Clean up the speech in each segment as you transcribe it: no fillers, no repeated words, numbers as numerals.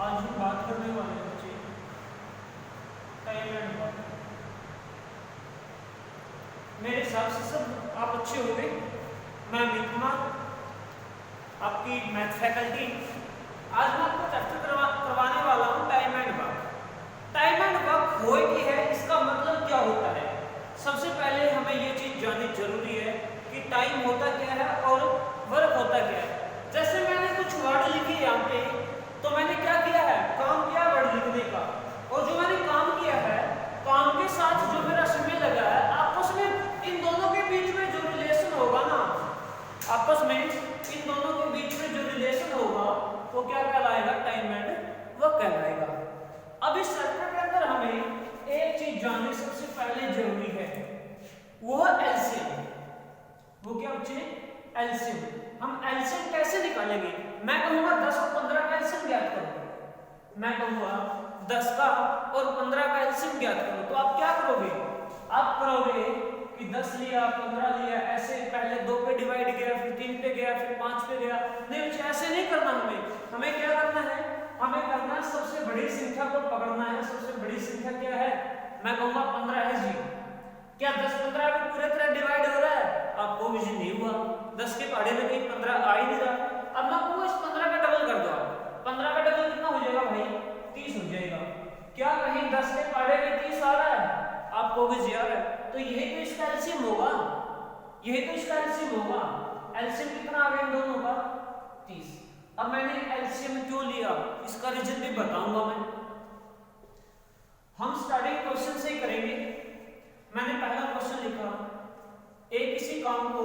आज हम बात करने वाले हैं बच्चे टाइम एंड वर्क। मेरे हिसाब से सब आप अच्छे हो गए। मैं अमित कुमार, आपकी मैथ फैकल्टी। आज मैं आपको चैप्टर करवाने वाला हूँ time and work. Time and work होए कि है, इसका मतलब क्या होता है। सबसे पहले हमें ये चीज जाननी जरूरी है कि टाइम होता क्या है और वर्क होता क्या है। जैसे मैंने कुछ वर्ड लिखे यहाँ पे, तो मैंने क्या किया है, काम किया वर्ड लिखने का, और जो मैंने काम किया है, काम के साथ जो मेरा समय लगा है, आपस में इन दोनों के बीच में जो रिलेशन होगा ना, आपस में इन दोनों के बीच में जो रिलेशन होगा वो क्या कहलाएगा, टाइम एंड वर्क कहलाएगा। अब इस चैप्टर के अंदर हमें एक चीज जाननी सबसे पहले जरूरी है, वो है एलसीएम। वो क्या बच्चे, एलसीएम। हम एलसीएम कैसे निकालेंगे। मैं कहूंगा 10 और 15 का एलसीएम ज्ञात करो। मैं कहूंगा 10 का और 15 का एलसीएम ज्ञात करो। तो आप क्या करोगे, आप करोगे कि 10 लिया 15 लिया, ऐसे पहले 2 पे डिवाइड किया, फिर 3 पे गया, फिर 5 पे गया। नहीं बच्चे, ऐसे नहीं करना। हमें क्या करना है, हमें करना है सबसे बड़ी संख्या को पकड़ना है। सबसे बड़ी संख्या क्या है, मैं कहूंगा 15 है जी। क्या 10 15 पे पूरे तरह डिवाइड हो रहा है, आपको भी जी नहीं हुआ। 10 के पहाड़े में कहीं 15 आ ही नहीं रहा। अब मैं कहूंगा इस 15 का डबल कर दो। 15 का डबल कितना हो जाएगा भाई, 30 हो जाएगा। क्या कहीं 10 के पहाड़े में 30 आ रहा है, आपको भी जी आ रहा है। तो यही तो इसका एलसीएम होगा, यही तो इसका एलसीएम होगा। एलसीएम कितना आ गया इन दोनों का, 30। अब मैंने एलसीएम क्यों लिया, इसका रीजन भी बताऊंगा मैं। हम स्टार्टिंग क्वेश्चन से ही करेंगे। मैंने पहला क्वेश्चन लिखा, एक किसी काम को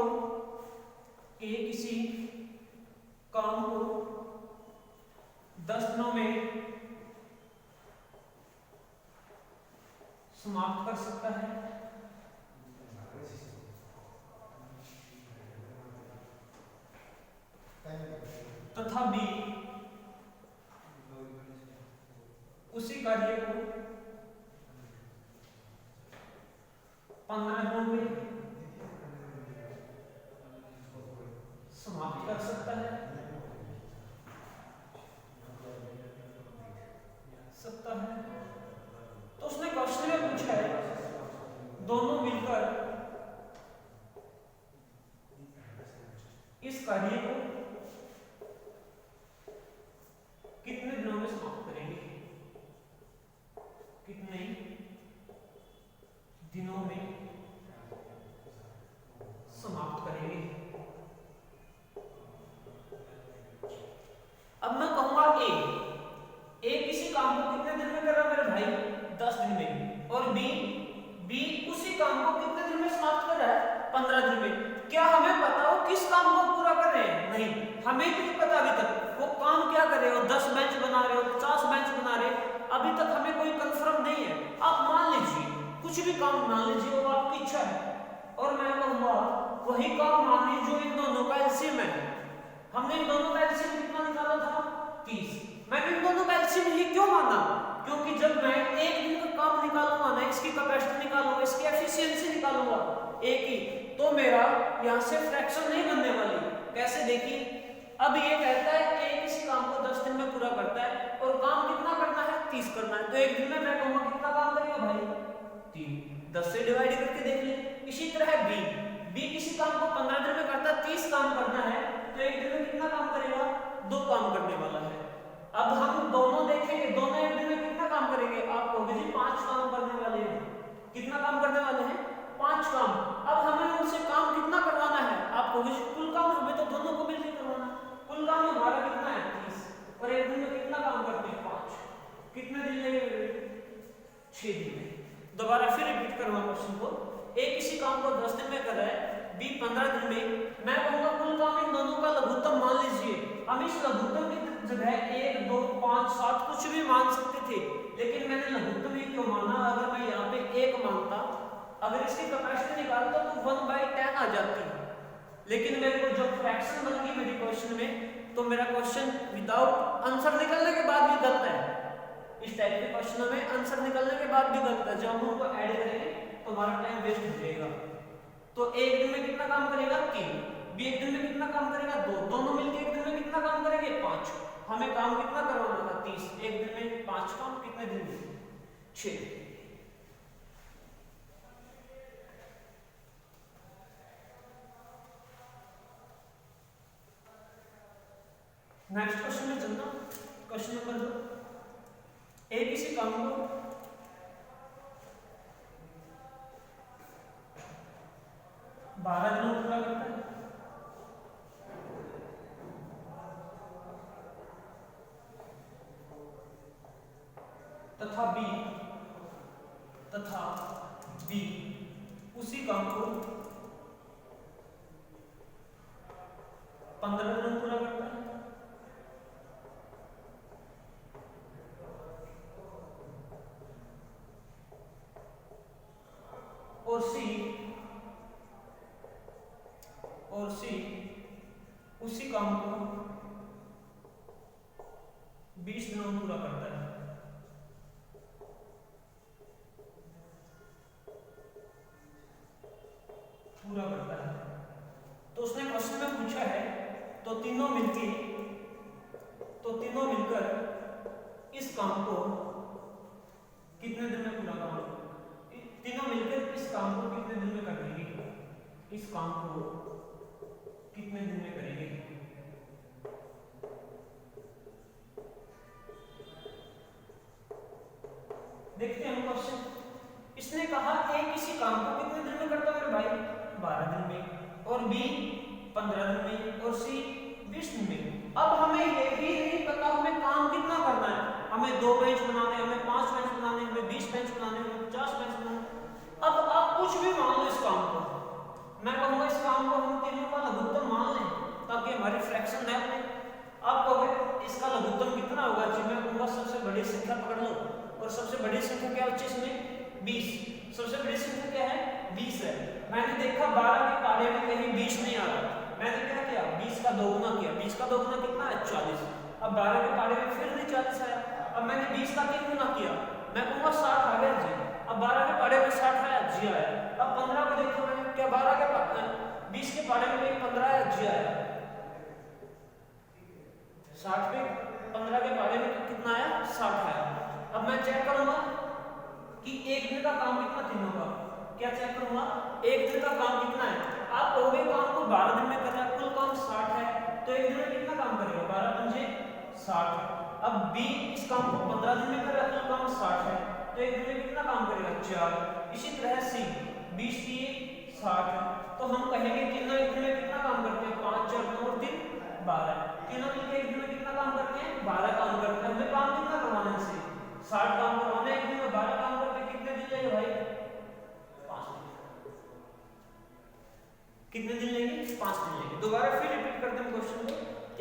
10 दिनों में समाप्त कर सकता है। तथा बी उसी कार्य को 15 दिनों में समाप्त कर सकता है। तो उसने क्वेश्चन में पूछा है, दोनों मिलकर इस कार्य को कितने दिनों में समाप्त करेंगे, कितने दिनों में समाप्त करेंगे। अब मैं कहूंगा ए किसी काम को कितने दिन में कर रहा है मेरे भाई, 10 दिन में। और बी उसी काम को कितने दिन में समाप्त कर रहा है, 15 दिन में। क्या हमें पता हो किस काम को पूरा कर रहे हैं, नहीं, हमें भी नहीं पता अभी तक। वो काम क्या कर रहे हो, 10 बेंच बना रहे हो, 50 बेंच बना रहे, अभी तक हमें कोई कंफर्म नहीं है। आप मान लीजिए कुछ भी काम मान लीजिए, वो आपकी इच्छा है। और मैं कहूंगा वही काम मान लीजिए जो इन दोनों का एलसीएम है। हमने इन दोनों का एलसीएम कितना निकाला था, 30। मैंने इन दोनों का एलसीएम ही क्यों माना, क्योंकि जब मैं एक दिन का काम निकालूंगा ना, इसकी कैपेसिटी निकालूंगा, इसकी एफिशिएंसी निकालूंगा एक ही, तो मेरा यहां से फ्रैक्शन नहीं बनने वाली। कैसे, देखिए, अब ये कहता है एक किसी काम को 10 दिन में पूरा करता है और काम कितना करना है, 30 करना है। तो एक दिन में मैं कहूंगा कितना काम करेगा भाई, 3। 10 से डिवाइड करके देख ले। इसी तरह बी किसी काम को 15 दिन में करता है, 30 काम करना है, तो एक दिन में कितना काम करेगा, 2 काम करने वाला है। अब हम दोनों देखेंगे, दोनों एक दिन में कितना काम करेंगे, आप कहोगे जी 5 काम करने वाले हैं। कितना काम करने वाले हैं, 5 काम। अब हमें उनसे काम कितना करवाना है, आप कहोगे जी कुल काम हमें तो दोनों को मिलकर करवाना। कुल काम हमारा कितना है, 30। और एक दिन में कितना काम करते हैं, 5। कितने दिन लगेंगे, 6 दिन में। दोबारा फिर रिपीट करूंगा क्वेश्चन को। एक किसी काम को 10 दिन में कर रहा है, बी 15 दिन में। मैं कहूंगा कुल काम इन दोनों का लघुत्तम मान लीजिए। हम इस लघुत्तम की जगह 1 2 5 7 कुछ भी मान सकते थे, लेकिन मैंने लघुत्तम ही क्यों माना। अगर मैं यहाँ पे 1 मानता, अगर इसकी कैपेसिटी निकालता तो 1/10 आ जाती है। लेकिन मेरे को जब फ्रैक्शन बन गई मेरी क्वेश्चन में, तो मेरा क्वेश्चन विदाउट आंसर निकलने के बाद भी गलत है। इस टाइप के क्वेश्चनों में आंसर निकलने के बाद भी गलत है। जब हम उनको ऐड करेंगे तो हमारा टाइम वेस्ट हो जाएगा। तो एक दिन में कितना काम करेगा, 3। बी एक दिन में कितना काम करेगा, 2। दोनों मिलकर एक दिन में कितना काम करेंगे, 5। हमें काम कितना करवाना था 30, एक दिन में 5 काम, कितने दिन में 6। नेक्स्ट क्वेश्चन में चलता हूं। क्वेश्चन नंबर 2, ए किसी काम को 12 दिनों में पूरा करता है तथा बी उसी काम को 15 दिनों में पूरा करता है। और सी उसी काम को 20 दिनों में पूरा करता है। तो उसने क्वेश्चन में पूछा है, तो तीनों मिलकर इस काम को कितने दिन में पूरा करेंगे? तीनों मिलकर इस काम को कितने दिन में कर देंगे? इस काम को कितने दिन में करेंगे? देखते हैं क्वेश्चन। इसने कहा ए किसी काम को कितने दिन में करता है मेरे भाई? 12 दिन में, और बी 15 दिन में, और सी 20 दिन में। अब हमें ये भी नहीं पता हमें काम कितना करना है। हमें 2 बेंच बनाने, हमें 5 बेंच बनाने, हमें 20 बेंच बनाने, हमें 50 बेंच बनाने। अब आप कुछ भी मान लो इस काम को। मैं कहूँगा इस काम को हम तीनों का लघुत्तम मान लें ताकि हमारी फ्रैक्शन रह पाए। आप कहोगे इसका लघुत्तम कितना होगा जी? मैं कहूँगा सबसे बड़ी संख्या पकड़ लो, और सबसे बड़ी संख्या क्या बच्चे इसमें? 20। सबसे बड़ी संख्या क्या है? 20 है। मैंने देखा 12 के पारे में कहीं 20 नहीं आ रहा, मैंने क्या किया? 20 का दोगुना किया। 20 का दोगुना कितना है? 40। अब 12 के पारे में फिर नहीं 40 आया। अब मैंने 20 का 3 गुना किया, मैं कहूँगा 60 आ गया जी। अब 12 के पारे में 60 आया, जी आया। अब 15 को देखो, मैंने क्या 12 के 20 के पारे में 15 आया, जी आया। 60 पे 15 के पारे में कितना आया? 60 आया। अब मैं चेक करूंगा कि एक दिन का काम कितना तीनों का। क्या चेक करूंगा? एक दिन का काम कितना है? आप कहोगे काम को 12 दिन में करना है, कुल काम 60 है, तो एक दिन में कितना काम करेगा? 12 पंजे 60। अब बी इस काम को 15 दिन में कर रहा है, कुल काम 60 है, तो एक दिन में कितना काम करेगा? 4। इसी तरह सी 20 की 60, तो हम कहेंगे तीनों एक दिन में कितना काम करते हैं? 5 4 9 और 3 12। तीनों मिलकर एक दिन में कितना काम करते हैं? 12 काम करते हैं। हमें काम कितना करवाना है? 60 काम करवाना है। एक दिन में 12 काम करके कितने दिन लेंगे भाई? 5 दिन। कितने दिन लेंगे? 5 दिन लेंगे। दोबारा फिर रिपीट करते हैं क्वेश्चन को।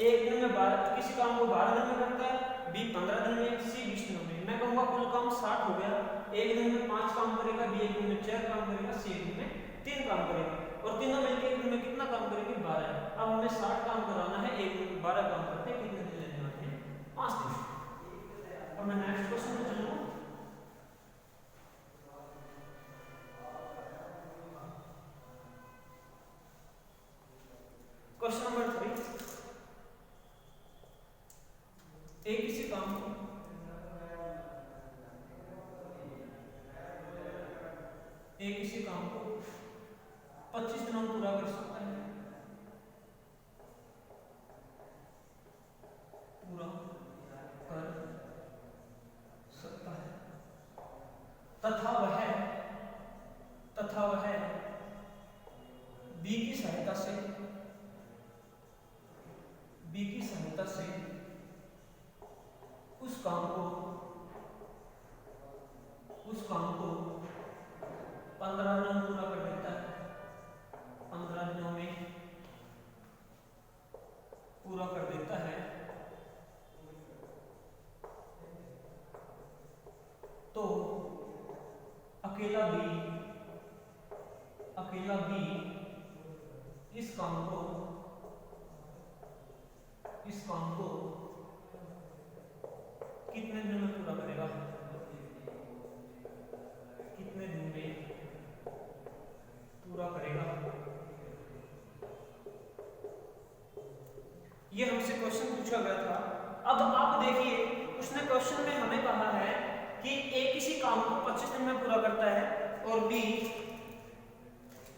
एक दिन में 12 किसी काम को 12 दिन में करता है, बी 15 दिन में, सी 20 दिन में। मैं कहूंगा कुल काम 60 हो गया। एक दिन में 5 काम करेगा, बी एक दिन में 4 काम करेगा, सी एक दिन में 3 काम करेगा, और तीनों मिलकर एक दिन में कितना काम करेंगे? 12। अब हमें 60 काम कराना है, एक दिन में 12 काम करते हैं, कितने दिन लेने वाले हैं? 5 दिन। और मैं नेक्स्ट क्वेश्चन में चलूंगा। क्वेश्चन नंबर 3, एक किसी काम को एक किसी काम को 25 दिनों में पूरा कर सकता है। पूरा कर सकता है तथा वह बी की सहायता से उस काम को 15 दिनों में पूरा कर देता है। 15 दिनों में पूरा कर देता है, तो अकेला बी इस काम को कितने दिन में पूरा करेगा? कितने दिन में पूरा करेगा? ये हमसे क्वेश्चन पूछा गया था। अब आप देखिए उसने क्वेश्चन में हमें कहा है कि ए किसी काम को 25 दिन में पूरा करता है और बी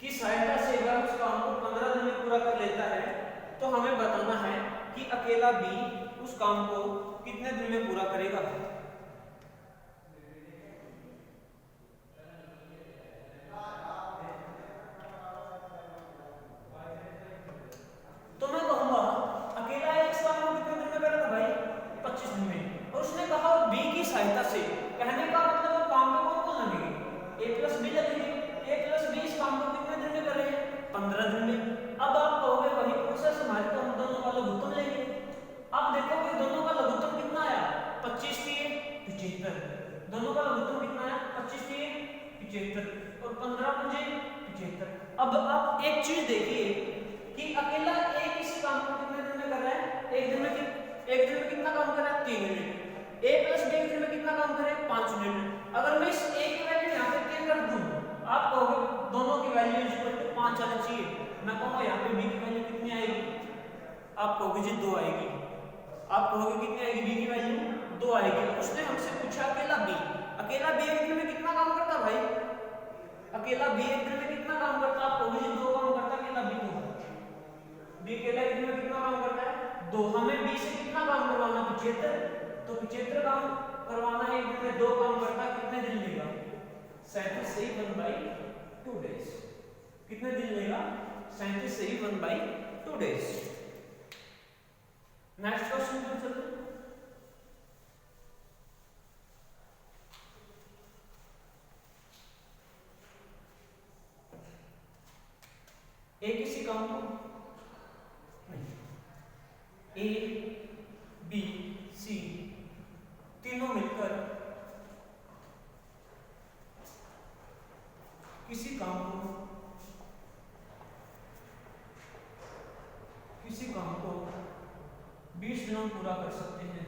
की सहायता से वह उस काम को 15 दिन में पूरा कर लेता है, तो हमें बताना है कि अकेला बी उस काम को कितने दिन में पूरा करेगा। तो मैं कहूंगा अकेला इस काम को कितने दिन में करेगा भाई, 25 दिन में। और उसने कहा बी की सहायता से, कहने का मतलब काम में कौन कौन लगेगी, ए प्लस बी लगेगी। ए प्लस बी इस काम को कितने दिन में करेंगे, 15 दिन में। अब आप कहोगे वही प्रोसेस हमारे, तो हम दोनों का लघुत्तम लेंगे। अब देखो कि दोनों का लघुत्तम कितना आया, 25 3 75। दोनों का लघुत्तम कितना आया, 25 3 75 और 15 5 75। अब आप एक चीज देखिए कि अकेला ए किसी काम को कितने दिन में कर रहा है, एक दिन में कितना काम कर रहा है, 3 मिनट। ए प्लस बी एक दिन में कितना काम करे, 5 मिनट। अगर मैं इस ए की वैल्यू यहाँ पे 3 रख दूं, आप कहोगे दोनों की वैल्यू इक्वल टू 5 आना चाहिए। मैं कहूँगा यहाँ पे बी की वैल्यू कितनी आएगी, आप कहोगे जी 2 आएगी। आप कहोगे कितनी आएगी, बी की वैल्यू 2 आएगी। उसने हमसे पूछा अकेला बी एक दिन में कितना काम करता भाई, अकेला बी एक दिन में कितना काम करता, आप कहोगे जी 2 काम करता अकेला बी। बी अकेला एक दिन में कितना काम करता है, 2। हमें बी से कितना काम करवाना, 75। तो 75 काम करवाना है, एक दिन में 2 काम करता, कितने दिन लेगा, 37 से 1/2 डेज। कितने दिन लेगा, 37 से 1/2 डेज। नेक्स्ट क्वेश्चन पर चलते हैं। ए किसी काम को ए बी सी तीनों मिलकर किसी काम को 20 दिनों में पूरा कर सकते हैं,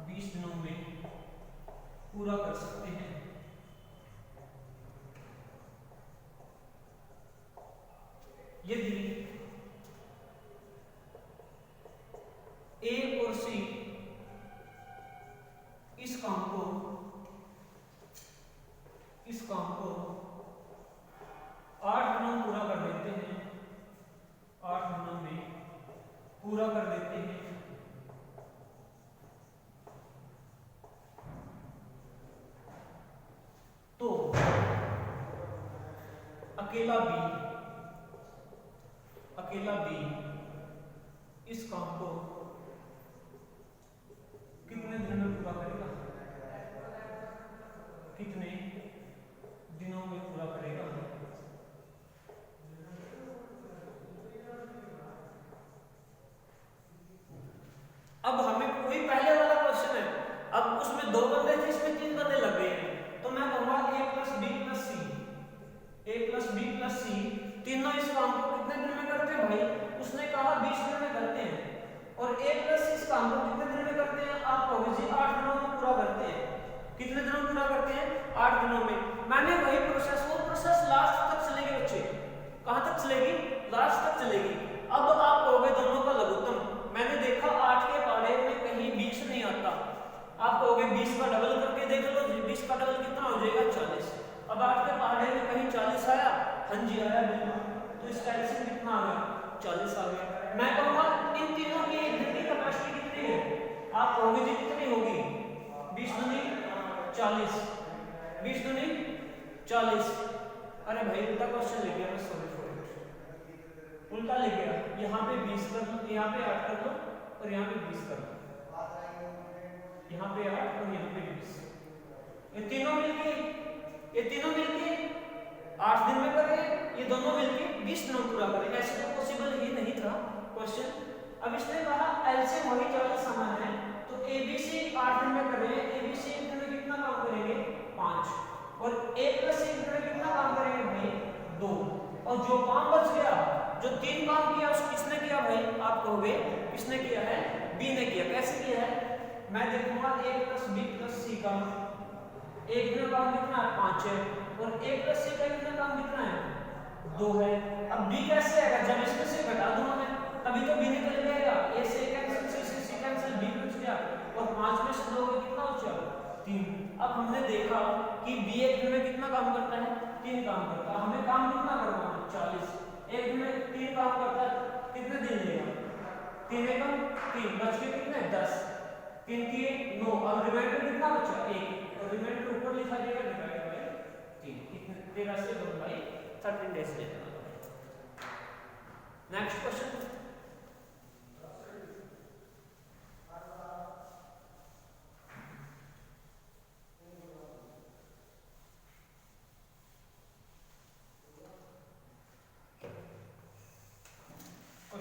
20 दिनों में पूरा कर सकते हैं। यदि ए और सी इस काम को 8 दिनों में पूरा कर देते हैं, 8 दिनों में पूरा कर देते हैं, तो अकेला बी इस काम को कितने दिन में पूरा करेगा, कितने दिनों में पूरा करेगा। अब हमें वही पहले वाला क्वेश्चन है, अब उसमें 2 बंदे थे, इसमें 3 बंदे लग गए हैं। तो मैं कहूंगा ए प्लस बी प्लस सी तीनों इस काम को कितने दिन में करते हैं भाई, उसने कहा 20 दिन में करते हैं। और ए प्लस सी इस काम को कितने दिन में करते हैं, आप कहोगे जी 8 दिनों में पूरा करते हैं। कितने दिनों में पूरा करते हैं, 8 दिनों में। मैंने वही प्रोसेस, वो प्रोसेस लास्ट तक चलेगी बच्चे, कहां तक चलेगी, लास्ट तक चलेगी। अब आप कहोगे दोनों का लघुत्तम, मैंने देखा 8 के पहाड़े में कहीं 20 नहीं आता। आप कहोगे 20 का डबल करके देख लो, 20 का डबल कितना हो जाएगा, 40। अब 8 के पहाड़े में कहीं 40 आया, हाँ जी आया बिल्कुल। तो इसका एलसीएम कितना आ गया, 40 आ गया। मैं कहूंगा इन तीनों की एक दिन की कैपेसिटी कितनी है, आप कहोगे जी कितनी होगी, 20 दूनी 40, 20 दूनी 40। अरे भाई उल्टा क्वेश्चन ले गया मैं, सॉरी फॉर इट, उल्टा ले गया। यहाँ पे 20 कर लो, यहाँ पे 8 कर लो और यहाँ पे 20 कर लो, यहाँ पे 8 और यहाँ पे 20। ये तीनों मिलके 8 दिन में करे, ये दोनों मिलके 20 दिनों पूरा करे। ऐसे तो पॉसिबल ही नहीं था क्वेश्चन। अब इसने कहा एलसीएम वही 40 समान है, तो एबीसी 8 दिन में करेंगे, एबीसी एक दिन में कितना काम करेंगे, 5। और ए प्लस एक दिन में कितना काम करेंगे भाई, 2। और जो काम बच गया, जो 3 काम किया उसको किसने किया भाई, आप कहोगे किसने किया है, बी ने किया। कैसे किया है, मैं देखूंगा ए प्लस बी प्लस सी का एक दिन काम कितना है, 5 है। और ए प्लस सी का कितना काम कितना है, 2 है। अब बी कैसे आएगा, जब इसमें से घटा दूंगा मैं, तभी तो बी निकल जाएगा। ए से कैंसिल, सी से सी कैंसिल, बी में से 2 कितना बचा 3। अब हमने देखा कि बी एक दिन में कितना काम करता है 3 काम करता है, हमें काम कितना करना है 40, एक दिन में 3 काम करता है कितने दिन लेगा 3 एकम 3 बच के कितने 10, 3 किए 9, अब रिमाइंडर कितना बचा 1 और रिमाइंडर ऊपर लिखा जाएगा डिवाइड बाय 3, कितने 13 से 2 बाई 13 डेज ले लेना। Next question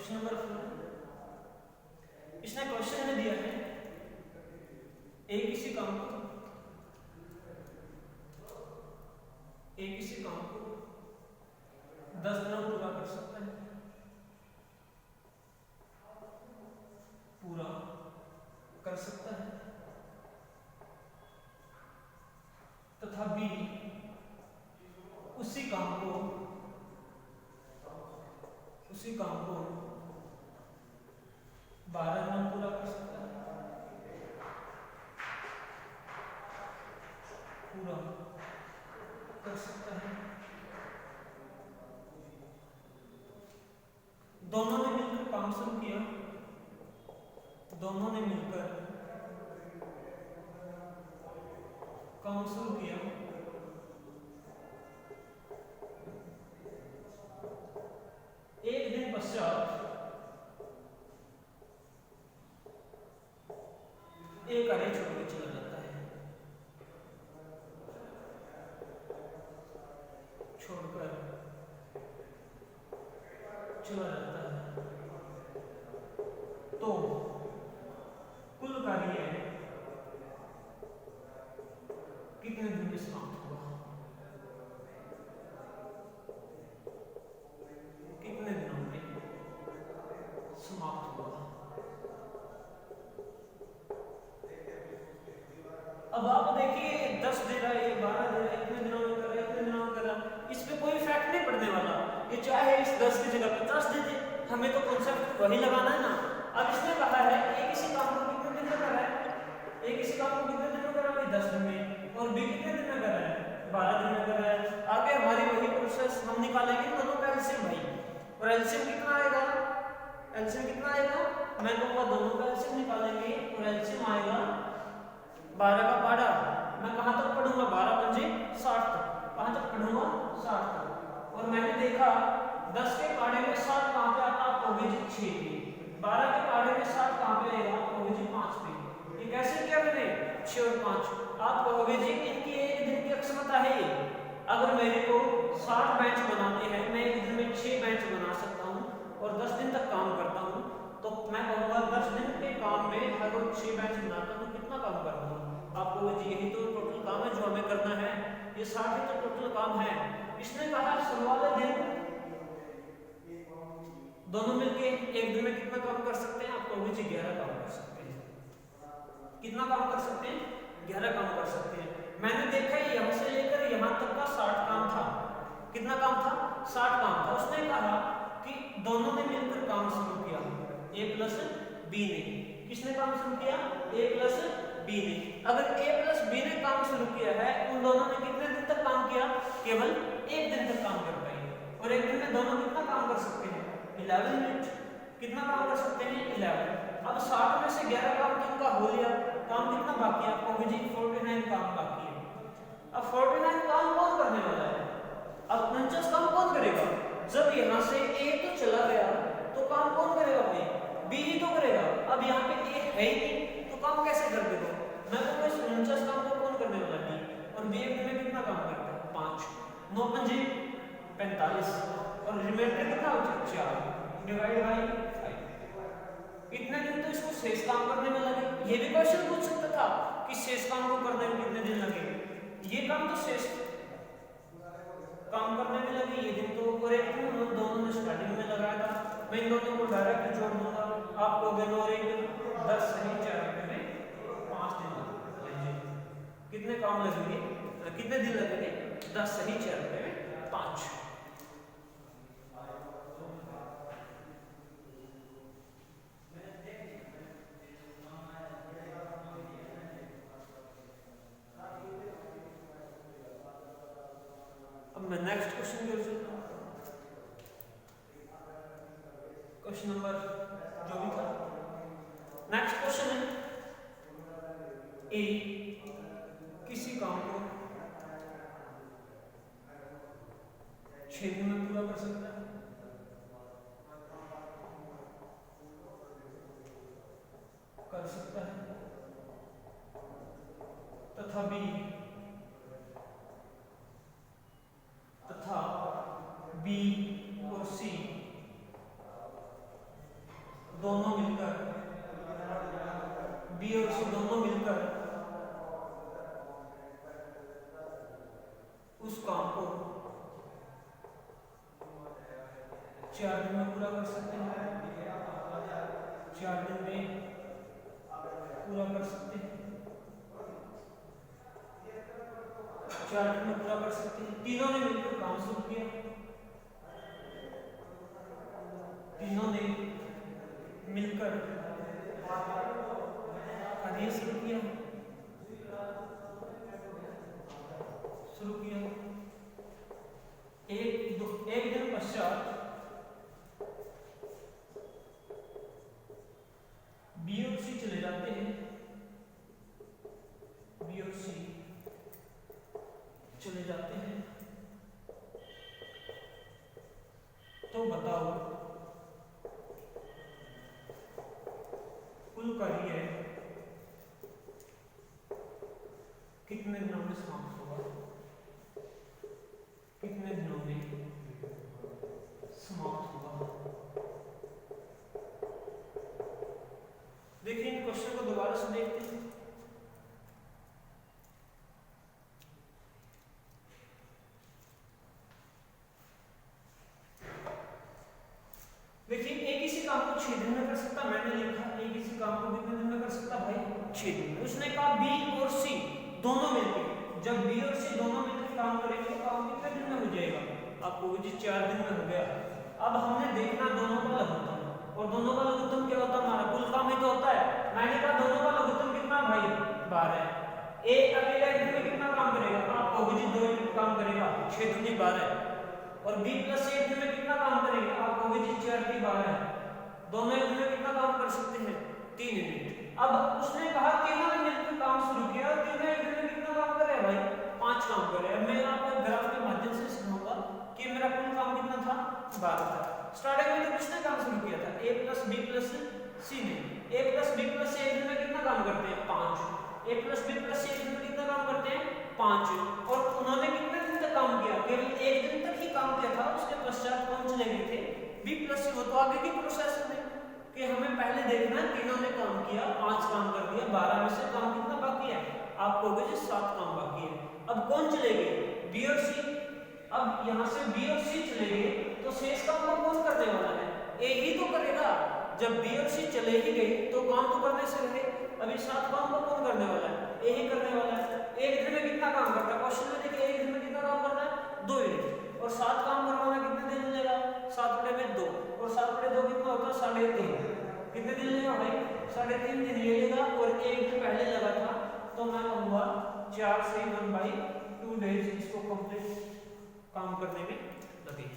number 4। इसने क्वेश्चन में दिया है किसी काम को 10 दिनों पूरा कर सकता है, पूरा कर सकता है, तथा बी उसी काम को 12 दिन पूरा कर सकता है, पूरा कर सकता है। दोनों ने मिलकर काम शुरू किया, दोनों ने मिलकर काम शुरू किया, एक दिन पश्चात एक कार्य छोड़ के चला जाता है, छोड़कर चला जाता है, तो कुल कार्य कितने दिन में समाप्त हुआ, कितने दिनों में समाप्त हुआ। अब आप देखिए 10 दे रहा है, 12 दे रहा है, इतने दिनों में कर रहा है, इतने दिनों में कर रहा है, इस पे कोई इफेक्ट नहीं पड़ने वाला। ये चाहे इस 10 की जगह 50 दे दे, हमें तो कॉन्सेप्ट वही लगाना है ना। अब इसने कहा है ए किसी काम को कितने दिन में कर रहा है, ए किसी काम को कितने दिन में कर रहा है 10 दिन में, और बी कितने दिन में कर रहा है 12 दिन में कर रहा है। आगे हमारी वही प्रोसेस हम निकालेंगे दोनों का एलसीएम भाई, और एलसीएम कितना आएगा, एलसीएम कितना आएगा, मैं कहूँगा दोनों का एलसीएम निकालेंगे और एलसीएम आएगा 12 का 12, मैं कहाँ तक पढ़ूंगा 12 पंजे 60 तक, कहाँ तक पढ़ूंगा 60 तक। और मैंने देखा 10 के पाढ़े में 60 कहाँ पे आता है, आपको 6 पे, 12 के पाढ़े में 60 कहाँ पे आएगा, आपको 5 पे। ये कैसे किया मैंने 6 और 5, आप कहोगे जी इनकी एक दिन की अक्षमता है ये, अगर मेरे को 60 बेंच बनाने हैं, मैं एक दिन में 6 बेंच बना सकता हूँ और 10 दिन तक काम करता हूँ, तो मैं कहूँगा 10 दिन के काम में अगर 6 बेंच बनाता हूँ कितना काम करता हूँ, आपको जी यही तो टोटल काम है जो हमें करना है, ये 60 ही तो टोटल काम है। इसने कहा शुरू वाले दिन दोनों मिलके एक दिन में कितना काम कर सकते हैं, आपको जी 11 काम कर सकते हैं, कितना काम कर सकते हैं 11 काम कर सकते हैं। मैंने देखा यहाँ से लेकर यहाँ तक का 60 काम था, कितना काम था 60 काम था। उसने कहा कि दोनों ने मिलकर काम शुरू किया, ए प्लस बी ने, किसने काम शुरू किया ए प्लस बी ने। अगर ए प्लस बी ने काम शुरू किया है, उन दोनों ने कितने दिन तक काम किया, केवल एक दिन तक काम कर पाएंगे, और एक दिन में दोनों कितना काम कर सकते हैं 11 मिनट, कितना काम कर सकते हैं 11। अब 60 में से 11 काम तो इनका हो लिया, काम कितना बाकी है, आपको जी 49 काम बाकी है। अब 49 काम कौन करने वाला है, अब 49 काम कौन करेगा, जब यहाँ से ए तो चला गया तो काम कौन करेगा भाई, बी ही तो करेगा। अब यहाँ पे ए है ही नहीं तो काम कैसे कर देगा, मैं तो इस 49 काम को कौन करने वाला बी, और बी एक दिन में कितना काम करता है 5, 9 पंजे 45, और रिमाइंडर कितना बचा 4 डिवाइड बाय 5। इतने दिन तो इसको शेष काम करने में लगे। ये भी क्वेश्चन पूछ सकता था कि शेष काम को करने में कितने दिन लगे, ये काम तो शेष काम करने में लगे ये दिन तो, और एक दोनों ने स्टार्टिंग में लगाया था, मैं इन दोनों को डायरेक्ट जोड़ दूंगा, आपको दोनों और एक 10 सही 4 में 5 दिन लगेंगे। कितने काम लगेंगे, कितने दिन लगेंगे 10 सही 4 में 5। क्वेश्चन की ओर चलता हूं। क्वेश्चन नंबर जो भी था, नेक्स्ट क्वेश्चन है ए, किसी काम को 6 दिन में पूरा कर सकता है, तथा बी और सी दोनों मिलकर उस काम को 4 दिन में पूरा कर सकते हैं, 4 दिन में पूरा कर सकते हैं, 4 दिन में पूरा कर सकते हैं। तीनों ने मिलकर काम शुरू किया, तीनों ने मिलकर कार्य शुरू किया। एक दिन पश्चात बी और सी चले जाते हैं, तो बताओ कुल कार्य कितने दिनों में समाप्त होगा, कितने दिनों में समाप्त होगा। देखिए इन क्वेश्चन को दोबारा से देखते हैं। देखिए एक किसी काम को 6 दिन में कर सकता, मैंने लिखा एक किसी काम को कितने दिन में कर सकता भाई, 6 दिन में। उसने कहा बी और सी दोनों मिलकर, जब बी और सी दोनों मिलकर काम करेंगे तो काम कितने दिन में हो जाएगा, आपको जी 4 दिन में हो गया। अब हमने देखना दोनों का लघुत्तम, और दोनों का लघुत्तम क्या होता है, हमारा कुल काम ही तो होता है। मैंने कहा दोनों का लघुत्तम कितना भाई 12। ए अकेला एक दिन में कितना काम करेगा, आपको जी 2 यूनिट काम करेगा, 6 दूनी 12। और बी प्लस सी एक दिन में कितना काम करेगा, आपको जी 4 की 12। दोनों एक दिन में कितना काम कर सकते हैं, 3 यूनिट। अब उसने कहा तीनों ने मिलकर काम शुरू किया, तीनों एक दिन में कितना काम कर रहे हैं भाई, 5 काम कर रहे हैं। मैं आपको ग्राफ के माध्यम से सिखाऊंगा कि मेरा कुल काम कितना था, 12 था। स्टार्टिंग में तो किसने काम शुरू किया था, ए प्लस बी प्लस सी ने। ए प्लस बी प्लस सी एक दिन में कितना काम करते हैं, 5। ए प्लस बी प्लस सी एक दिन में कितना काम करते हैं, 5। और उन्होंने कितने दिन तक काम किया, केवल एक दिन तक ही काम किया था। उसके पश्चात कौन चले गए थे, बी प्लस सी। वो तो आगे की प्रोसेस में कि हमें पहले देखना तीनों ने काम किया, 5 काम कर दिया, 12 में से काम कितना बाकी है, आपको भी 7 काम बाकी है। अब कौन चले गए, बी और सी। अब यहाँ से बी और सी चले गए तो शेष काम को कौन करने वाला है, ए ही तो करेगा। जब बी और सी चले ही गए तो काम तो करने से रहे, अभी 7 काम को कौन करने वाला है, ए ही करने वाला है। एक दिन में कितना काम करता है, क्वेश्चन में देखिए एक दिन में कितना काम करना है, 2 यूनिट। और 7 काम करवाना कितने दिन लेगा, 7/2। और 7/2 कितना होता है, 3.5। कितने दिन लेगा भाई, 3.5 दिन ये लेगा। और एक दिन पहले लगा था तो मैं कहूँगा 4 से 1/2 डेज इसको कंप्लीट काम करने में लगे।